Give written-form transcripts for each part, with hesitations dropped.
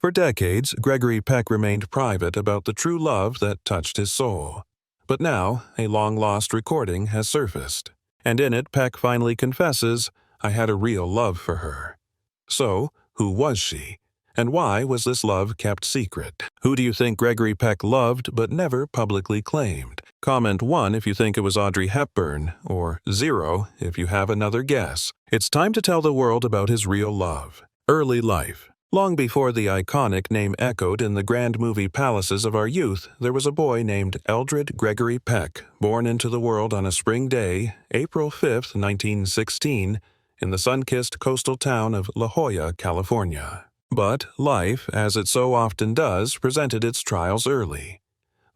For decades, Gregory Peck remained private about the true love that touched his soul. But now, a long-lost recording has surfaced, and in it Peck finally confesses, "I had a real love for her." So, who was she? And why was this love kept secret? Who do you think Gregory Peck loved but never publicly claimed? Comment 1 if you think it was Audrey Hepburn, or 0 if you have another guess. It's time to tell the world about his real love. Early life. Long before the iconic name echoed in the grand movie palaces of our youth, there was a boy named Eldred Gregory Peck, born into the world on a spring day, April 5, 1916, in the sun-kissed coastal town of La Jolla, California. But life, as it so often does, presented its trials early.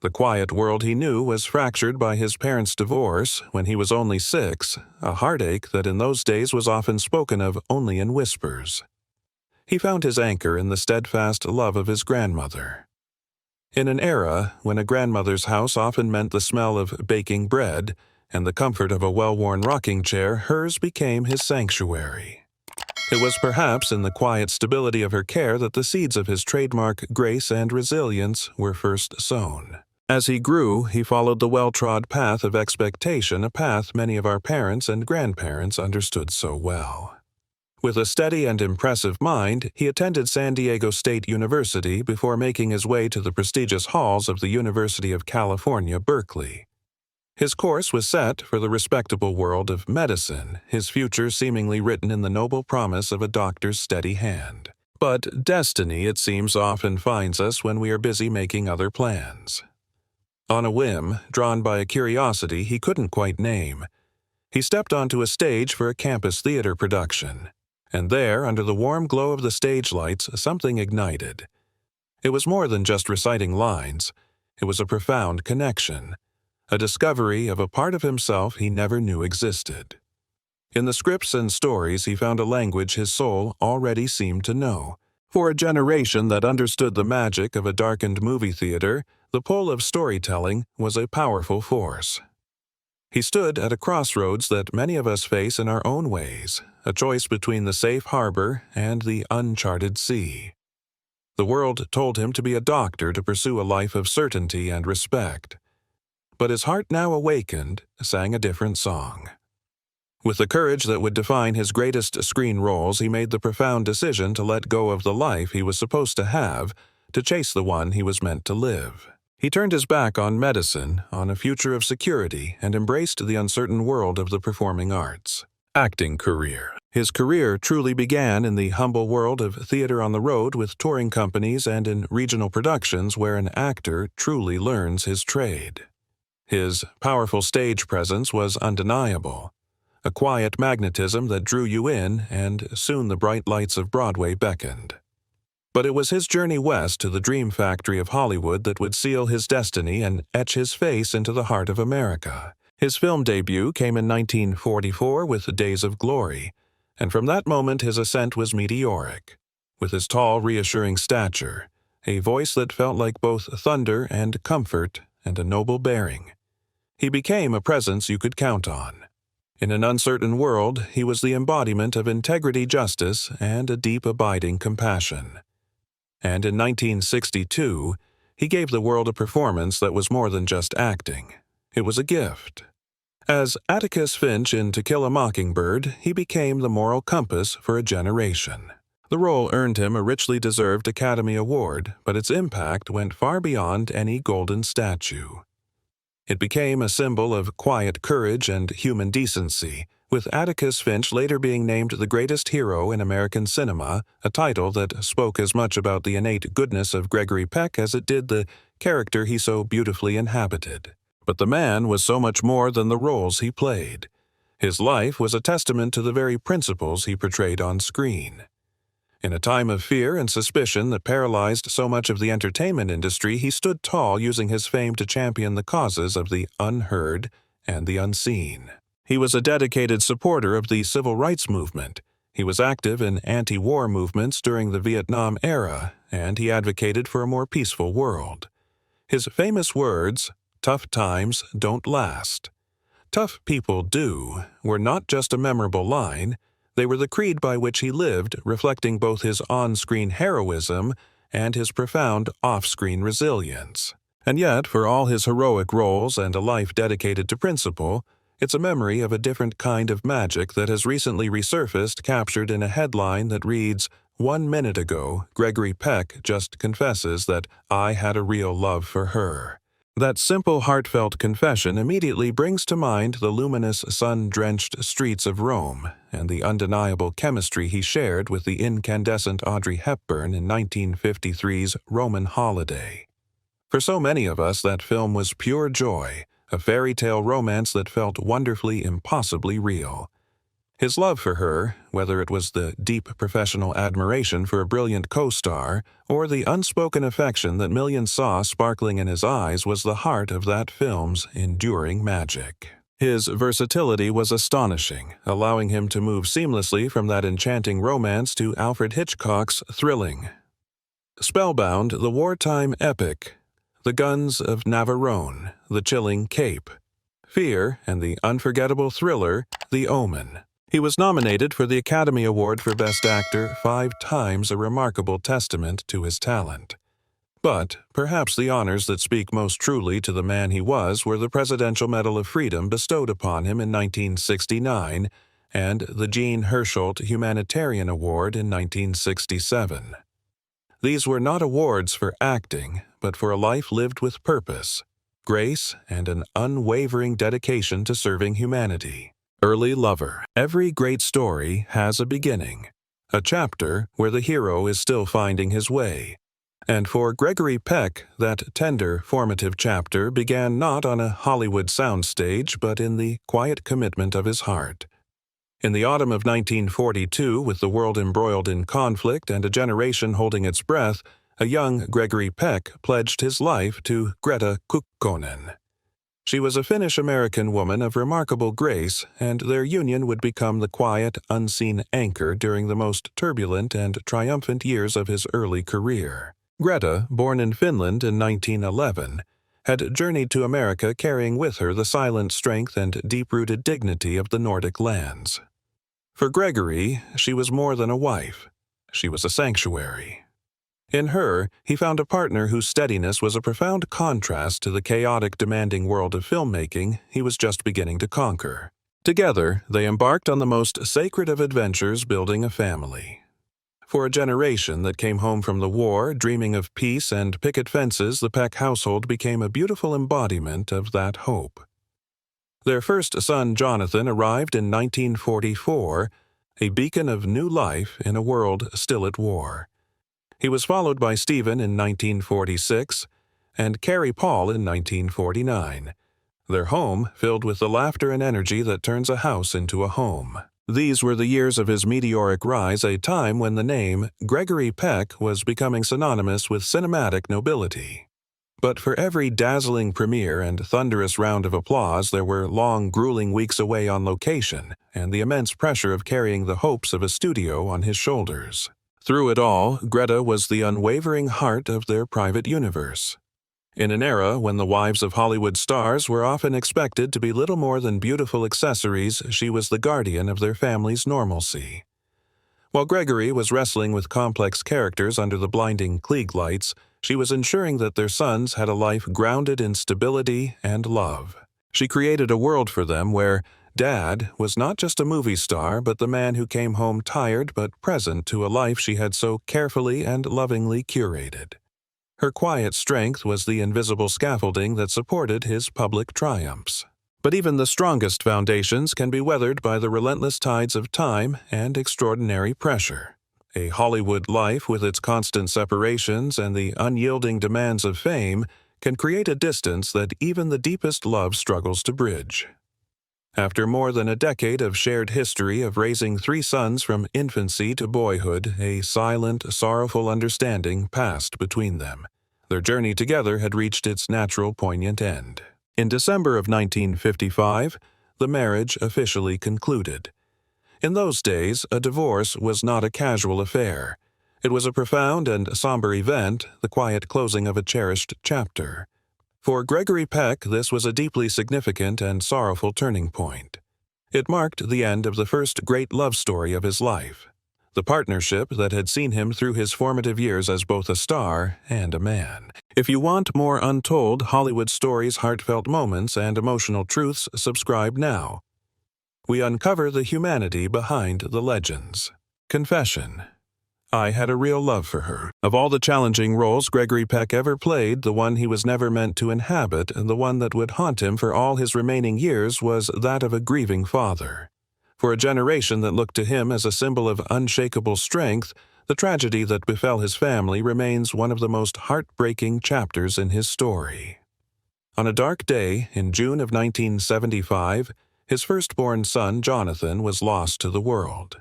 The quiet world he knew was fractured by his parents' divorce when he was only 6, a heartache that in those days was often spoken of only in whispers. He found his anchor in the steadfast love of his grandmother. In an era when a grandmother's house often meant the smell of baking bread and the comfort of a well-worn rocking chair, hers became his sanctuary. It was perhaps in the quiet stability of her care that the seeds of his trademark grace and resilience were first sown. As he grew, he followed the well-trod path of expectation, a path many of our parents and grandparents understood so well. With a steady and impressive mind, he attended San Diego State University before making his way to the prestigious halls of the University of California, Berkeley. His course was set for the respectable world of medicine, his future seemingly written in the noble promise of a doctor's steady hand. But destiny, it seems, often finds us when we are busy making other plans. On a whim, drawn by a curiosity he couldn't quite name, he stepped onto a stage for a campus theater production. And there, under the warm glow of the stage lights, something ignited. It was more than just reciting lines. It was a profound connection, a discovery of a part of himself he never knew existed. In the scripts and stories he found a language his soul already seemed to know. For a generation that understood the magic of a darkened movie theater, the pull of storytelling was a powerful force. He stood at a crossroads that many of us face in our own ways, a choice between the safe harbor and the uncharted sea. The world told him to be a doctor to pursue a life of certainty and respect. But his heart, now awakened, sang a different song. With the courage that would define his greatest screen roles, he made the profound decision to let go of the life he was supposed to have, to chase the one he was meant to live. He turned his back on medicine, on a future of security, and embraced the uncertain world of the performing arts. Acting career. His career truly began in the humble world of theater on the road with touring companies and in regional productions where an actor truly learns his trade. His powerful stage presence was undeniable, a quiet magnetism that drew you in, and soon the bright lights of Broadway beckoned. But it was his journey west to the dream factory of Hollywood that would seal his destiny and etch his face into the heart of America. His film debut came in 1944 with Days of Glory, and from that moment his ascent was meteoric. With his tall, reassuring stature, a voice that felt like both thunder and comfort, and a noble bearing, he became a presence you could count on. In an uncertain world, he was the embodiment of integrity, justice, and a deep, abiding compassion. And in 1962, he gave the world a performance that was more than just acting. It was a gift. As Atticus Finch in To Kill a Mockingbird, he became the moral compass for a generation. The role earned him a richly deserved Academy Award, but its impact went far beyond any golden statue. It became a symbol of quiet courage and human decency, with Atticus Finch later being named the greatest hero in American cinema, a title that spoke as much about the innate goodness of Gregory Peck as it did the character he so beautifully inhabited. But the man was so much more than the roles he played. His life was a testament to the very principles he portrayed on screen. In a time of fear and suspicion that paralyzed so much of the entertainment industry, he stood tall, using his fame to champion the causes of the unheard and the unseen. He was a dedicated supporter of the civil rights movement. He was active in anti-war movements during the Vietnam era, and he advocated for a more peaceful world. His famous words, "Tough times don't last. Tough people do," were not just a memorable line. They were the creed by which he lived, reflecting both his on-screen heroism and his profound off-screen resilience. And yet, for all his heroic roles and a life dedicated to principle, it's a memory of a different kind of magic that has recently resurfaced, captured in a headline that reads, "1 minute ago, Gregory Peck just confesses that I had a real love for her." That simple, heartfelt confession immediately brings to mind the luminous, sun-drenched streets of Rome and the undeniable chemistry he shared with the incandescent Audrey Hepburn in 1953's Roman Holiday. For so many of us, that film was pure joy, a fairy tale romance that felt wonderfully, impossibly real. His love for her, whether it was the deep professional admiration for a brilliant co-star or the unspoken affection that millions saw sparkling in his eyes, was the heart of that film's enduring magic. His versatility was astonishing, allowing him to move seamlessly from that enchanting romance to Alfred Hitchcock's thrilling, spellbound, the wartime epic, The Guns of Navarone, The Chilling Cape, Fear, and the unforgettable thriller, The Omen. He was nominated for the Academy Award for Best Actor 5 times, a remarkable testament to his talent. But perhaps the honors that speak most truly to the man he was were the Presidential Medal of Freedom bestowed upon him in 1969 and the Jean Hersholt Humanitarian Award in 1967. These were not awards for acting, but for a life lived with purpose, grace, and an unwavering dedication to serving humanity. Early lover. Every great story has a beginning, a chapter where the hero is still finding his way. And for Gregory Peck, that tender, formative chapter began not on a Hollywood soundstage, but in the quiet commitment of his heart. In the autumn of 1942, with the world embroiled in conflict and a generation holding its breath, a young Gregory Peck pledged his life to Greta Kukkonen. She was a Finnish-American woman of remarkable grace, and their union would become the quiet, unseen anchor during the most turbulent and triumphant years of his early career. Greta, born in Finland in 1911, had journeyed to America carrying with her the silent strength and deep-rooted dignity of the Nordic lands. For Gregory, she was more than a wife. She was a sanctuary. In her, he found a partner whose steadiness was a profound contrast to the chaotic, demanding world of filmmaking he was just beginning to conquer. Together, they embarked on the most sacred of adventures, building a family. For a generation that came home from the war, dreaming of peace and picket fences, the Peck household became a beautiful embodiment of that hope. Their first son, Jonathan, arrived in 1944, a beacon of new life in a world still at war. He was followed by Stephen in 1946 and Carrie Paul in 1949, their home filled with the laughter and energy that turns a house into a home. These were the years of his meteoric rise, a time when the name Gregory Peck was becoming synonymous with cinematic nobility. But for every dazzling premiere and thunderous round of applause, there were long, grueling weeks away on location and the immense pressure of carrying the hopes of a studio on his shoulders. Through it all, Greta was the unwavering heart of their private universe. In an era when the wives of Hollywood stars were often expected to be little more than beautiful accessories, she was the guardian of their family's normalcy. While Gregory was wrestling with complex characters under the blinding Klieg lights, she was ensuring that their sons had a life grounded in stability and love. She created a world for them where Dad was not just a movie star, but the man who came home tired but present to a life she had so carefully and lovingly curated. Her quiet strength was the invisible scaffolding that supported his public triumphs. But even the strongest foundations can be weathered by the relentless tides of time and extraordinary pressure. A Hollywood life with its constant separations and the unyielding demands of fame can create a distance that even the deepest love struggles to bridge. After more than a decade of shared history of raising 3 sons from infancy to boyhood, a silent, sorrowful understanding passed between them. Their journey together had reached its natural, poignant end. In December of 1955, the marriage officially concluded. In those days, a divorce was not a casual affair. It was a profound and somber event, the quiet closing of a cherished chapter. For Gregory Peck, this was a deeply significant and sorrowful turning point. It marked the end of the first great love story of his life. the partnership that had seen him through his formative years as both a star and a man. If you want more untold Hollywood stories, heartfelt moments, and emotional truths, subscribe now. We uncover the humanity behind the legends. Confession. I had a real love for her. Of all the challenging roles Gregory Peck ever played, the one he was never meant to inhabit and the one that would haunt him for all his remaining years was that of a grieving father. For a generation that looked to him as a symbol of unshakable strength, the tragedy that befell his family remains one of the most heartbreaking chapters in his story. On a dark day in June of 1975, his firstborn son, Jonathan, was lost to the world.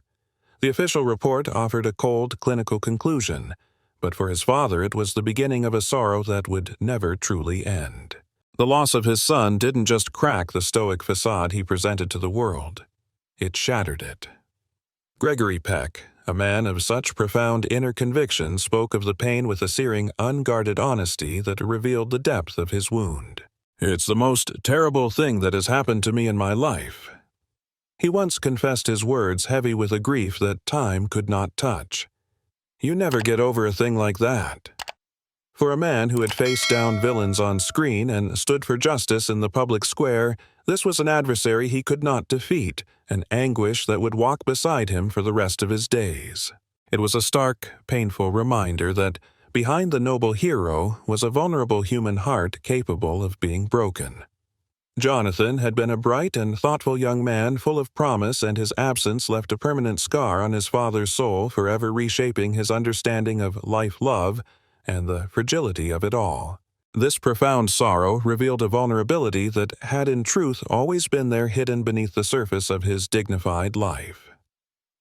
The official report offered a cold, clinical conclusion, but for his father it was the beginning of a sorrow that would never truly end. The loss of his son didn't just crack the stoic facade he presented to the world. It shattered it. Gregory Peck, a man of such profound inner conviction, spoke of the pain with a searing, unguarded honesty that revealed the depth of his wound. "It's the most terrible thing that has happened to me in my life." He once confessed his words heavy with a grief that time could not touch. You never get over a thing like that. For a man who had faced down villains on screen and stood for justice in the public square, this was an adversary he could not defeat, an anguish that would walk beside him for the rest of his days. It was a stark, painful reminder that behind the noble hero was a vulnerable human heart capable of being broken. Jonathan had been a bright and thoughtful young man full of promise, and his absence left a permanent scar on his father's soul, forever reshaping his understanding of life, love, and the fragility of it all. This profound sorrow revealed a vulnerability that had in truth always been there, hidden beneath the surface of his dignified life.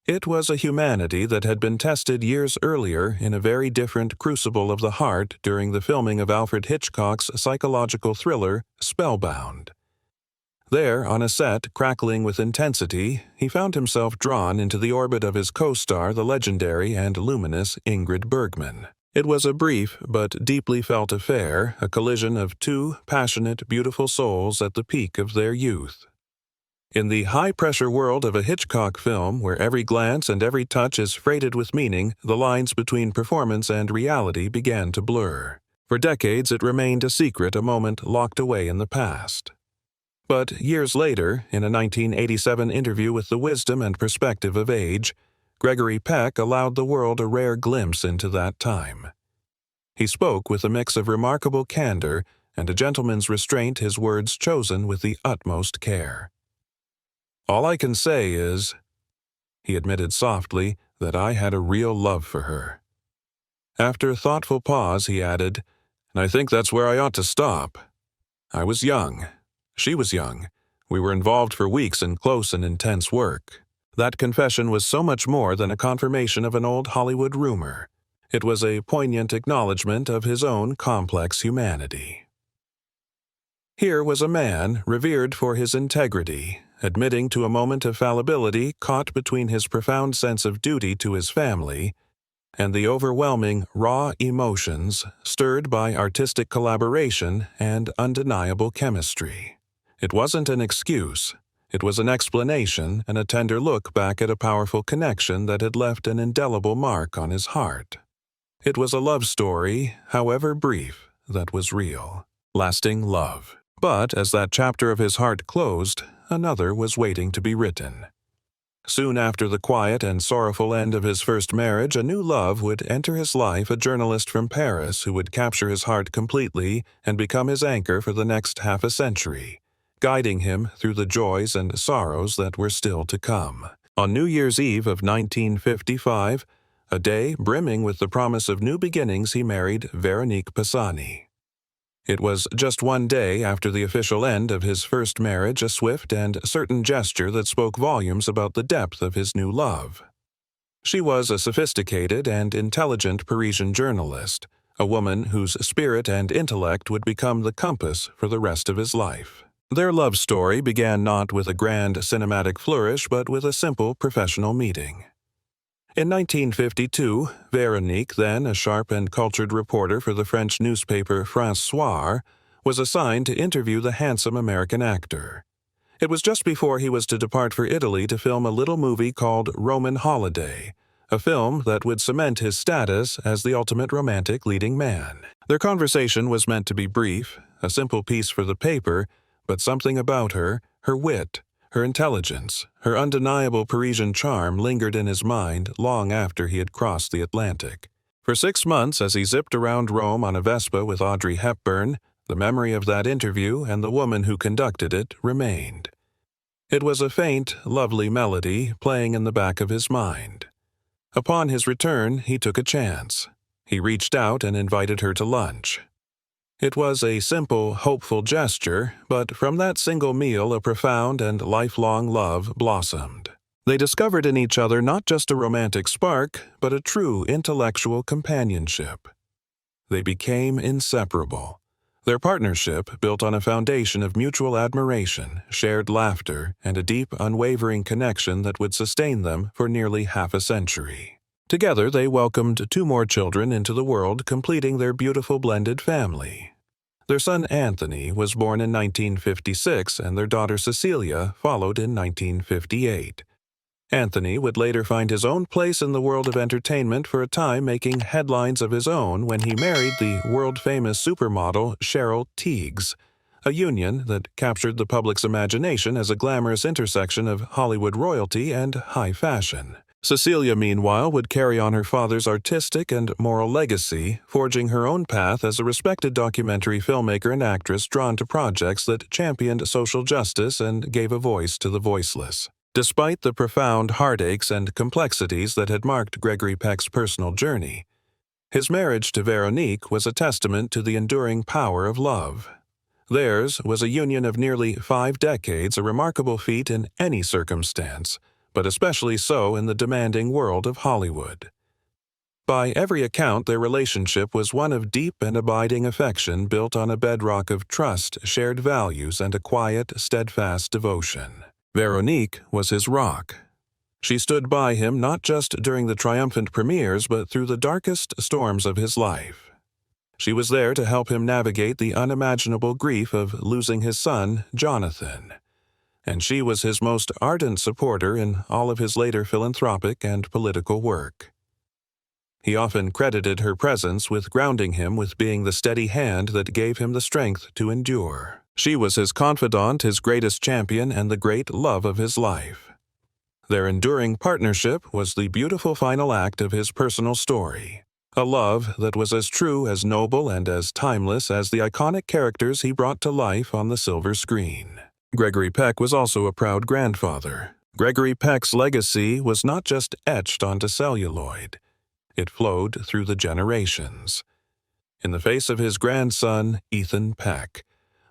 It was a humanity that had been tested years earlier in a very different crucible of the heart during the filming of Alfred Hitchcock's psychological thriller, Spellbound. There, on a set crackling with intensity, he found himself drawn into the orbit of his co-star, the legendary and luminous Ingrid Bergman. It was a brief but deeply felt affair, a collision of two passionate, beautiful souls at the peak of their youth. In the high-pressure world of a Hitchcock film, where every glance and every touch is freighted with meaning, the lines between performance and reality began to blur. For decades it remained a secret, a moment locked away in the past. But years later, in a 1987 interview with The Wisdom and Perspective of Age, Gregory Peck allowed the world a rare glimpse into that time. He spoke with a mix of remarkable candor and a gentleman's restraint, his words chosen with the utmost care. "All I can say is," he admitted softly, "that I had a real love for her." After a thoughtful pause, he added, "And I think that's where I ought to stop. I was young. She was young. We were involved for weeks in close and intense work." That confession was so much more than a confirmation of an old Hollywood rumor. It was a poignant acknowledgement of his own complex humanity. Here was a man revered for his integrity, admitting to a moment of fallibility caught between his profound sense of duty to his family and the overwhelming, raw emotions stirred by artistic collaboration and undeniable chemistry. It wasn't an excuse. It was an explanation and a tender look back at a powerful connection that had left an indelible mark on his heart. It was a love story, however brief, that was real. Lasting love. But as that chapter of his heart closed, another was waiting to be written. Soon after the quiet and sorrowful end of his first marriage, a new love would enter his life, a journalist from Paris who would capture his heart completely and become his anchor for the next half a century, guiding him through the joys and sorrows that were still to come. On New Year's Eve of 1955, a day brimming with the promise of new beginnings, he married Veronique Pisani. It was just one day after the official end of his first marriage, a swift and certain gesture that spoke volumes about the depth of his new love. She was a sophisticated and intelligent Parisian journalist, a woman whose spirit and intellect would become the compass for the rest of his life. Their love story began not with a grand cinematic flourish, but with a simple professional meeting. In 1952, Veronique, then a sharp and cultured reporter for the French newspaper France Soir, was assigned to interview the handsome American actor. It was just before he was to depart for Italy to film a little movie called Roman Holiday, a film that would cement his status as the ultimate romantic leading man. Their conversation was meant to be brief, a simple piece for the paper, but something about her, her wit, her intelligence, her undeniable Parisian charm lingered in his mind long after he had crossed the Atlantic. For 6 months, as he zipped around Rome on a Vespa with Audrey Hepburn, the memory of that interview and the woman who conducted it remained. It was a faint, lovely melody playing in the back of his mind. Upon his return, he took a chance. He reached out and invited her to lunch. It was a simple, hopeful gesture, but from that single meal a profound and lifelong love blossomed. They discovered in each other not just a romantic spark, but a true intellectual companionship. They became inseparable. Their partnership, built on a foundation of mutual admiration, shared laughter, and a deep, unwavering connection that would sustain them for nearly half a century. Together, they welcomed 2 more children into the world, completing their beautiful blended family. Their son Anthony was born in 1956, and their daughter Cecilia followed in 1958. Anthony would later find his own place in the world of entertainment, for a time making headlines of his own when he married the world-famous supermodel Cheryl Tiegs, a union that captured the public's imagination as a glamorous intersection of Hollywood royalty and high fashion. Cecilia, meanwhile, would carry on her father's artistic and moral legacy, forging her own path as a respected documentary filmmaker and actress drawn to projects that championed social justice and gave a voice to the voiceless. Despite the profound heartaches and complexities that had marked Gregory Peck's personal journey, his marriage to Veronique was a testament to the enduring power of love. Theirs was a union of nearly 5 decades, a remarkable feat in any circumstance, but especially so in the demanding world of Hollywood. By every account, their relationship was one of deep and abiding affection built on a bedrock of trust, shared values, and a quiet, steadfast devotion. Veronique was his rock. She stood by him not just during the triumphant premieres, but through the darkest storms of his life. She was there to help him navigate the unimaginable grief of losing his son, Jonathan. And she was his most ardent supporter in all of his later philanthropic and political work. He often credited her presence with grounding him, with being the steady hand that gave him the strength to endure. She was his confidant, his greatest champion, and the great love of his life. Their enduring partnership was the beautiful final act of his personal story, a love that was as true, as noble, and as timeless as the iconic characters he brought to life on the silver screen. Gregory Peck was also a proud grandfather. Gregory Peck's legacy was not just etched onto celluloid. It flowed through the generations. In the face of his grandson, Ethan Peck,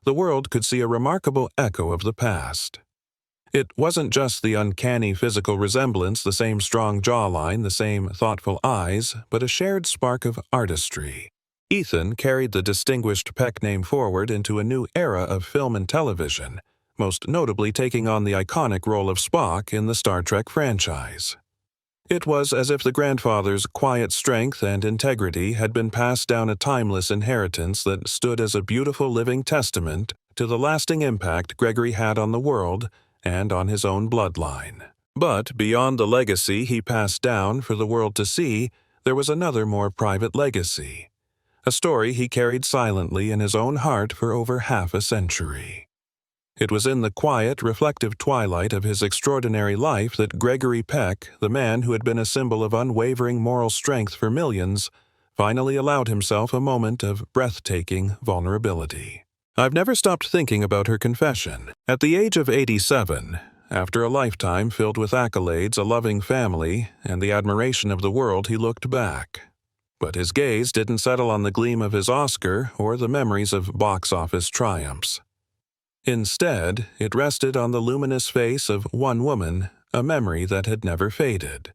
the world could see a remarkable echo of the past. It wasn't just the uncanny physical resemblance, the same strong jawline, the same thoughtful eyes, but a shared spark of artistry. Ethan carried the distinguished Peck name forward into a new era of film and television, most notably taking on the iconic role of Spock in the Star Trek franchise. It was as if the grandfather's quiet strength and integrity had been passed down, a timeless inheritance that stood as a beautiful living testament to the lasting impact Gregory had on the world and on his own bloodline. But beyond the legacy he passed down for the world to see, there was another more private legacy, a story he carried silently in his own heart for over half a century. It was in the quiet, reflective twilight of his extraordinary life that Gregory Peck, the man who had been a symbol of unwavering moral strength for millions, finally allowed himself a moment of breathtaking vulnerability. I've never stopped thinking about her confession. At the age of 87, after a lifetime filled with accolades, a loving family, and the admiration of the world, he looked back. But his gaze didn't settle on the gleam of his Oscar or the memories of box office triumphs. Instead, it rested on the luminous face of one woman, a memory that had never faded.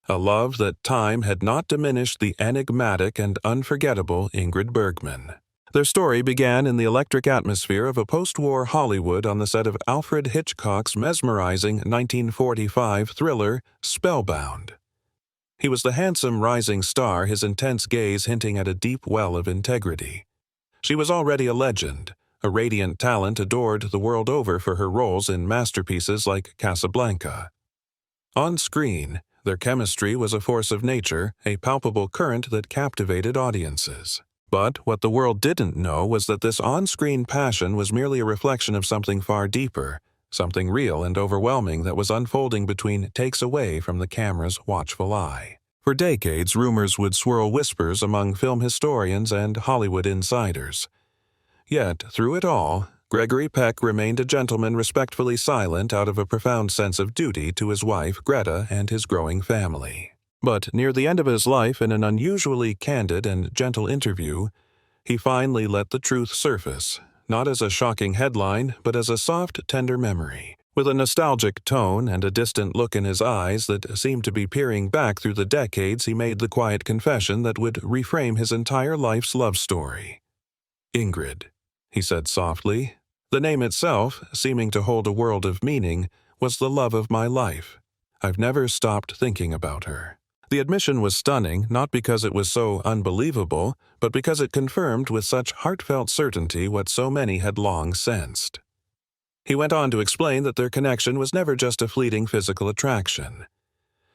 A love that time had not diminished, the enigmatic and unforgettable Ingrid Bergman. Their story began in the electric atmosphere of a post-war Hollywood on the set of Alfred Hitchcock's mesmerizing 1945 thriller, Spellbound. He was the handsome rising star, his intense gaze hinting at a deep well of integrity. She was already a legend, a radiant talent adored the world over for her roles in masterpieces like Casablanca. On screen, Their chemistry was a force of nature, a palpable current that captivated audiences. But what the world didn't know was that this on-screen passion was merely a reflection of something far deeper, something real and overwhelming that was unfolding between takes away from the camera's watchful eye. For decades, rumors would swirl whispers among film historians and Hollywood insiders. Yet, through it all, Gregory Peck remained a gentleman respectfully silent out of a profound sense of duty to his wife, Greta, and his growing family. But near the end of his life, in an unusually candid and gentle interview, he finally let the truth surface, not as a shocking headline, but as a soft, tender memory. With a nostalgic tone and a distant look in his eyes that seemed to be peering back through the decades, he made the quiet confession that would reframe his entire life's love story. "Ingrid," he said softly. The name itself, seeming to hold a world of meaning, was the love of my life. I've never stopped thinking about her. The admission was stunning, not because it was so unbelievable, but because it confirmed with such heartfelt certainty what so many had long sensed. He went on to explain that their connection was never just a fleeting physical attraction.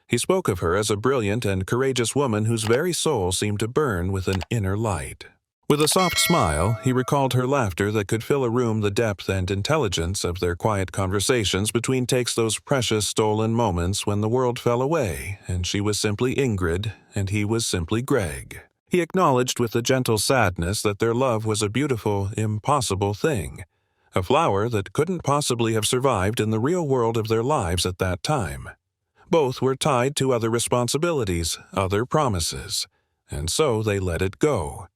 He spoke of her as a brilliant and courageous woman whose very soul seemed to burn with an inner light. With a soft smile, he recalled her laughter that could fill a room, the depth and intelligence of their quiet conversations between takes, those precious stolen moments when the world fell away and she was simply Ingrid and he was simply Greg. He acknowledged with a gentle sadness that their love was a beautiful, impossible thing, a flower that couldn't possibly have survived in the real world of their lives at that time. Both were tied to other responsibilities, other promises, and so they let it go.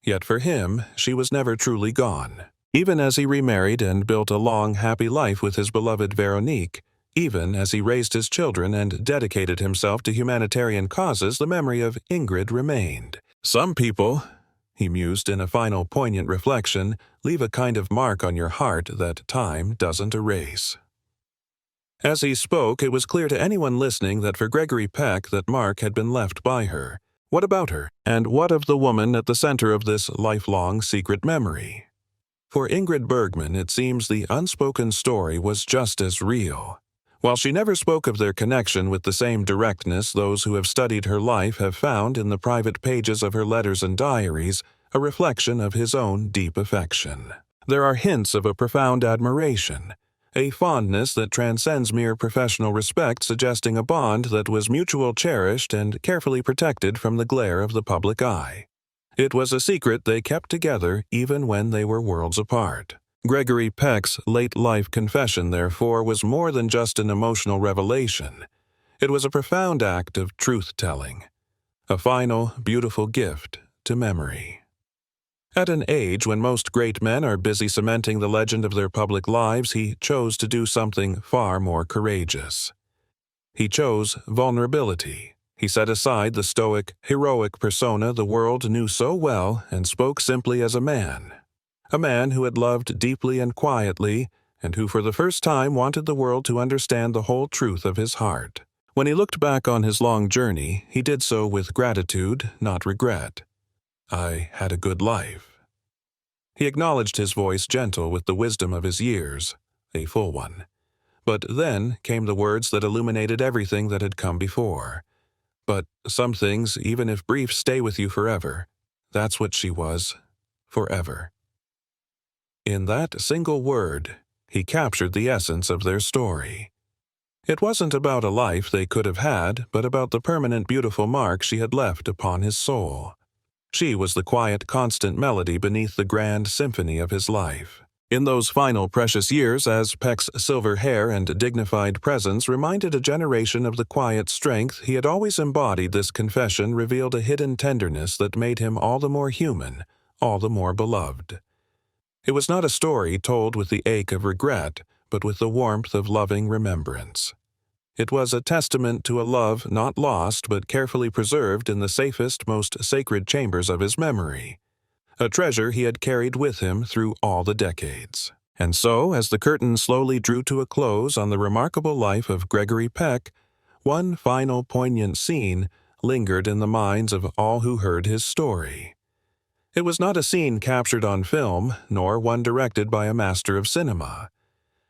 Yet for him, she was never truly gone. Even as he remarried and built a long, happy life with his beloved Veronique, even as he raised his children and dedicated himself to humanitarian causes, the memory of Ingrid remained. Some people, he mused in a final poignant reflection, leave a kind of mark on your heart that time doesn't erase. As he spoke, it was clear to anyone listening that for Gregory Peck that mark had been left by her. What about her? And what of the woman at the center of this lifelong secret memory? For Ingrid Bergman, it seems the unspoken story was just as real. While she never spoke of their connection with the same directness, those who have studied her life have found in the private pages of her letters and diaries a reflection of his own deep affection. There are hints of a profound admiration, a fondness that transcends mere professional respect, suggesting a bond that was mutual, cherished, and carefully protected from the glare of the public eye. It was a secret they kept together even when they were worlds apart. Gregory Peck's late-life confession, therefore, was more than just an emotional revelation. It was a profound act of truth-telling, a final, beautiful gift to memory. At an age when most great men are busy cementing the legend of their public lives, he chose to do something far more courageous. He chose vulnerability. He set aside the stoic, heroic persona the world knew so well and spoke simply as a man who had loved deeply and quietly, and who for the first time wanted the world to understand the whole truth of his heart. When he looked back on his long journey, he did so with gratitude, not regret. I had a good life. He acknowledged his voice gentle with the wisdom of his years, a full one. But then came the words that illuminated everything that had come before. But some things, even if brief, stay with you forever. That's what she was, forever. In that single word, he captured the essence of their story. It wasn't about a life they could have had, but about the permanent beautiful mark she had left upon his soul. She was the quiet, constant melody beneath the grand symphony of his life. In those final precious years, as Peck's silver hair and dignified presence reminded a generation of the quiet strength he had always embodied, this confession revealed a hidden tenderness that made him all the more human, all the more beloved. It was not a story told with the ache of regret, but with the warmth of loving remembrance. It was a testament to a love not lost but carefully preserved in the safest, most sacred chambers of his memory, a treasure he had carried with him through all the decades. And so, as the curtain slowly drew to a close on the remarkable life of Gregory Peck, one final poignant scene lingered in the minds of all who heard his story. It was not a scene captured on film, nor one directed by a master of cinema.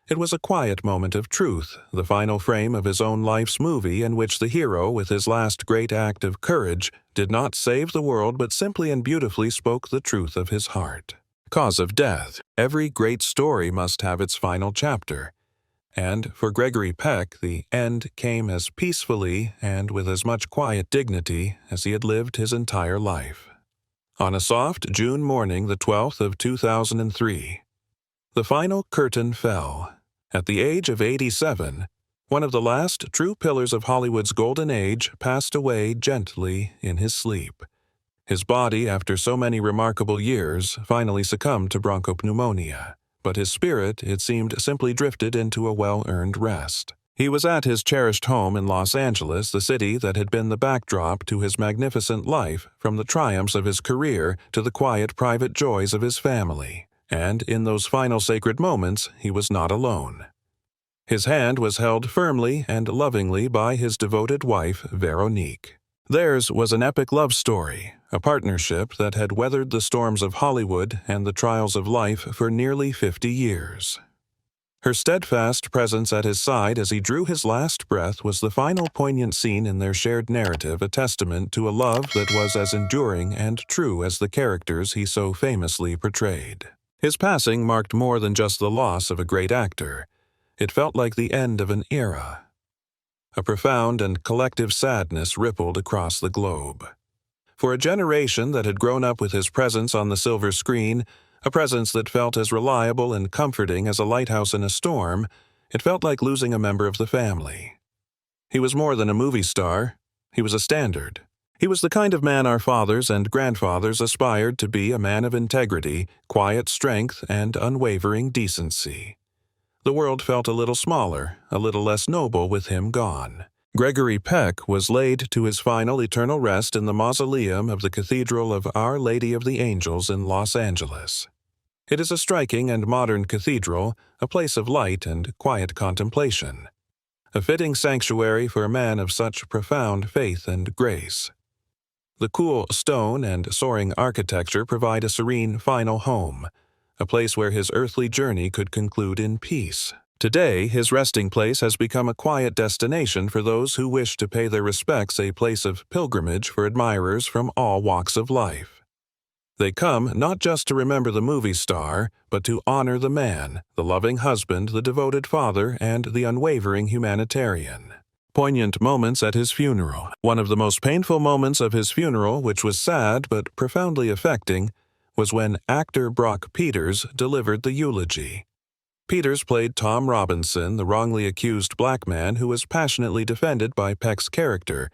It was a quiet moment of truth, the final frame of his own life's movie in which the hero, with his last great act of courage, did not save the world but simply and beautifully spoke the truth of his heart. Cause of death. Every great story must have its final chapter. And for Gregory Peck, the end came as peacefully and with as much quiet dignity as he had lived his entire life. On a soft June morning, the 12th of 2003, the final curtain fell. At the age of 87, one of the last true pillars of Hollywood's golden age passed away gently in his sleep. His body, after so many remarkable years, finally succumbed to bronchopneumonia, but his spirit, it seemed, simply drifted into a well-earned rest. He was at his cherished home in Los Angeles, the city that had been the backdrop to his magnificent life, from the triumphs of his career to the quiet private joys of his family. And in those final sacred moments, he was not alone. His hand was held firmly and lovingly by his devoted wife, Veronique. Theirs was an epic love story, a partnership that had weathered the storms of Hollywood and the trials of life for nearly 50 years. Her steadfast presence at his side as he drew his last breath was the final poignant scene in their shared narrative, a testament to a love that was as enduring and true as the characters he so famously portrayed. His passing marked more than just the loss of a great actor. It felt like the end of an era. A profound and collective sadness rippled across the globe. For a generation that had grown up with his presence on the silver screen, a presence that felt as reliable and comforting as a lighthouse in a storm, it felt like losing a member of the family. He was more than a movie star. He was a standard. He was the kind of man our fathers and grandfathers aspired to be, a man of integrity, quiet strength, and unwavering decency. The world felt a little smaller, a little less noble with him gone. Gregory Peck was laid to his final eternal rest in the mausoleum of the Cathedral of Our Lady of the Angels in Los Angeles. It is a striking and modern cathedral, a place of light and quiet contemplation, a fitting sanctuary for a man of such profound faith and grace. The cool stone and soaring architecture provide a serene final home, a place where his earthly journey could conclude in peace. Today, his resting place has become a quiet destination for those who wish to pay their respects, a place of pilgrimage for admirers from all walks of life. They come not just to remember the movie star, but to honor the man, the loving husband, the devoted father, and the unwavering humanitarian. Poignant moments at his funeral. One of the most painful moments of his funeral, which was sad but profoundly affecting, was when actor Brock Peters delivered the eulogy. Peters played Tom Robinson, the wrongly accused black man who was passionately defended by Peck's character,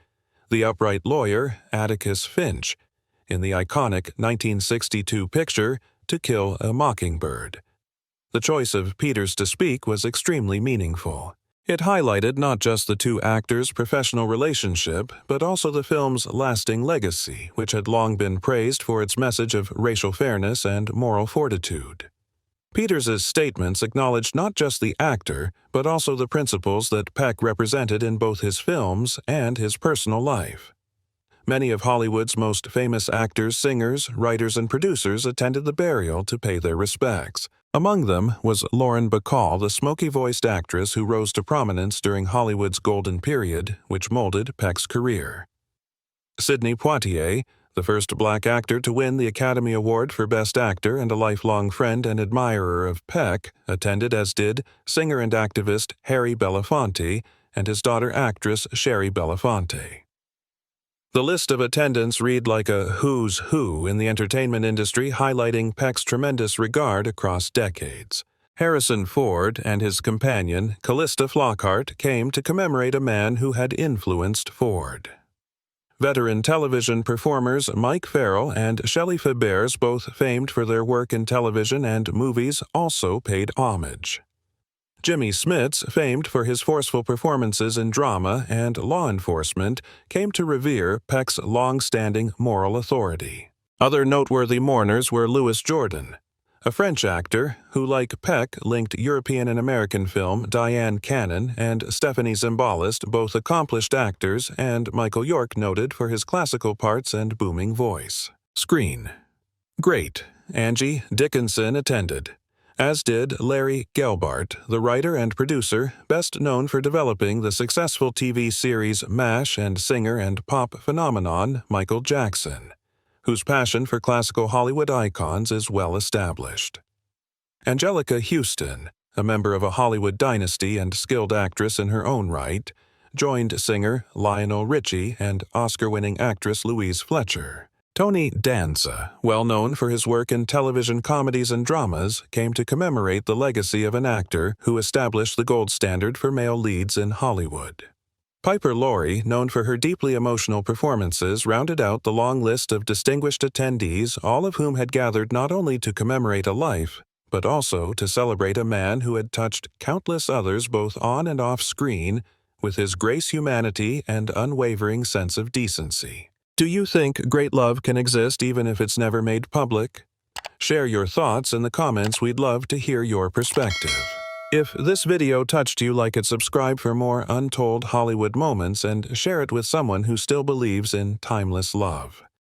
the upright lawyer Atticus Finch, in the iconic 1962 picture To Kill a Mockingbird. The choice of Peters to speak was extremely meaningful. It highlighted not just the two actors' professional relationship, but also the film's lasting legacy, which had long been praised for its message of racial fairness and moral fortitude. Peters' statements acknowledged not just the actor, but also the principles that Peck represented in both his films and his personal life. Many of Hollywood's most famous actors, singers, writers, and producers attended the burial to pay their respects. Among them was Lauren Bacall, the smoky-voiced actress who rose to prominence during Hollywood's golden period, which molded Peck's career. Sidney Poitier, the first black actor to win the Academy Award for Best Actor and a lifelong friend and admirer of Peck, attended, as did singer and activist Harry Belafonte and his daughter actress Sherry Belafonte. The list of attendance read like a who's who in the entertainment industry, highlighting Peck's tremendous regard across decades. Harrison Ford and his companion, Callista Flockhart, came to commemorate a man who had influenced Ford. Veteran television performers Mike Farrell and Shelley Fabares, both famed for their work in television and movies, also paid homage. Jimmy Smits, famed for his forceful performances in drama and law enforcement, came to revere Peck's long-standing moral authority. Other noteworthy mourners were Louis Jourdan, a French actor who, like Peck, linked European and American film, Diane Cannon and Stephanie Zimbalist, both accomplished actors, and Michael York, noted for his classical parts and booming voice. Screen. Great. Angie Dickinson attended. as did Larry Gelbart, the writer and producer best known for developing the successful TV series MASH and singer and pop phenomenon Michael Jackson, whose passion for classical Hollywood icons is well established. Angelica Houston, a member of a Hollywood dynasty and skilled actress in her own right, joined singer Lionel Richie and Oscar-winning actress Louise Fletcher. Tony Danza, well known for his work in television comedies and dramas, came to commemorate the legacy of an actor who established the gold standard for male leads in Hollywood. Piper Laurie, known for her deeply emotional performances, rounded out the long list of distinguished attendees, all of whom had gathered not only to commemorate a life, but also to celebrate a man who had touched countless others both on and off screen with his grace, humanity, and unwavering sense of decency. Do you think great love can exist even if it's never made public? Share your thoughts in the comments. We'd love to hear your perspective. If this video touched you, like it, subscribe for more untold Hollywood moments, and share it with someone who still believes in timeless love.